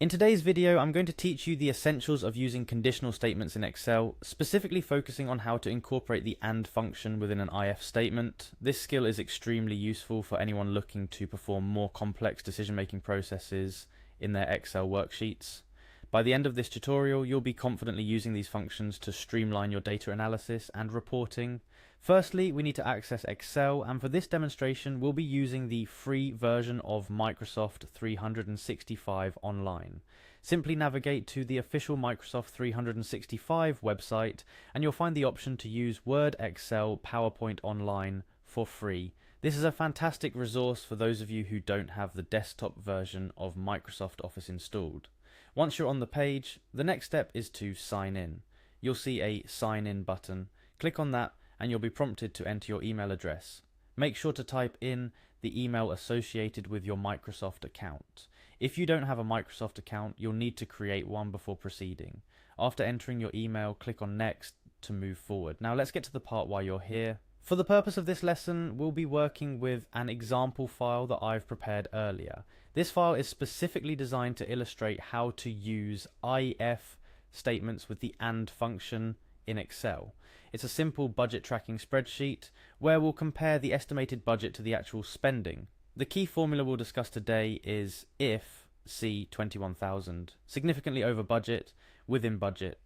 In today's video, I'm going to teach you the essentials of using conditional statements in Excel, specifically focusing on how to incorporate the AND function within an IF statement. This skill is extremely useful for anyone looking to perform more complex decision-making processes in their Excel worksheets. By the end of this tutorial, you'll be confidently using these functions to streamline your data analysis and reporting. Firstly, we need to access Excel, and for this demonstration, we'll be using the free version of Microsoft 365 Online. Simply navigate to the official Microsoft 365 website, and you'll find the option to use Word, Excel, PowerPoint Online for free. This is a fantastic resource for those of you who don't have the desktop version of Microsoft Office installed. Once you're on the page, the next step is to sign in. You'll see a sign in button. Click on that and you'll be prompted to enter your email address. Make sure to type in the email associated with your Microsoft account. If you don't have a Microsoft account, you'll need to create one before proceeding. After entering your email, click on Next to move forward. Now let's get to the part why you're here. For the purpose of this lesson, we'll be working with an example file that I've prepared earlier. This file is specifically designed to illustrate how to use IF statements with the AND function in Excel. It's a simple budget tracking spreadsheet where we'll compare the estimated budget to the actual spending. The key formula we'll discuss today is if C21,000, significantly over budget, within budget.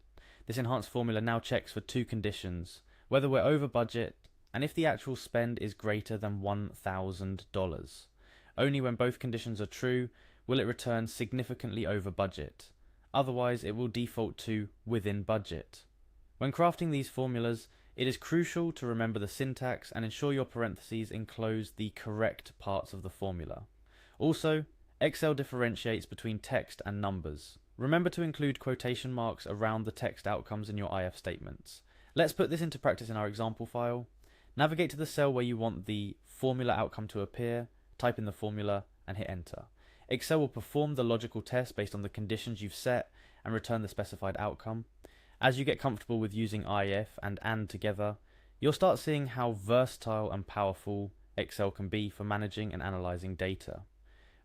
This enhanced formula now checks for two conditions: whether we're over budget and if the actual spend is greater than $1,000. Only when both conditions are true will it return significantly over budget. Otherwise, it will default to within budget. When crafting these formulas, it is crucial to remember the syntax and ensure your parentheses enclose the correct parts of the formula. Also, Excel differentiates between text and numbers. Remember to include quotation marks around the text outcomes in your IF statements. Let's put this into practice in our example file. Navigate to the cell where you want the formula outcome to appear, type in the formula, and hit enter. Excel will perform the logical test based on the conditions you've set and return the specified outcome. As you get comfortable with using IF and AND together, you'll start seeing how versatile and powerful Excel can be for managing and analyzing data.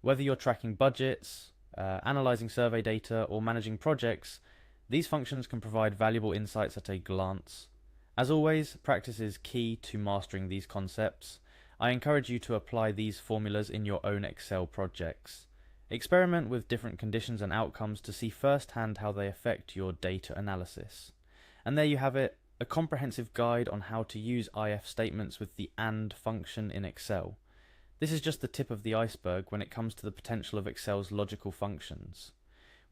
Whether you're tracking budgets, analyzing survey data, or managing projects, these functions can provide valuable insights at a glance. As always, practice is key to mastering these concepts. I encourage you to apply these formulas in your own Excel projects. Experiment with different conditions and outcomes to see firsthand how they affect your data analysis. And there you have it, a comprehensive guide on how to use IF statements with the AND function in Excel. This is just the tip of the iceberg when it comes to the potential of Excel's logical functions.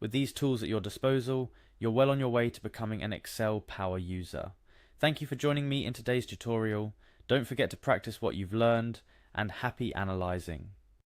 With these tools at your disposal, you're well on your way to becoming an Excel power user. Thank you for joining me in today's tutorial. Don't forget to practice what you've learned, and happy analyzing.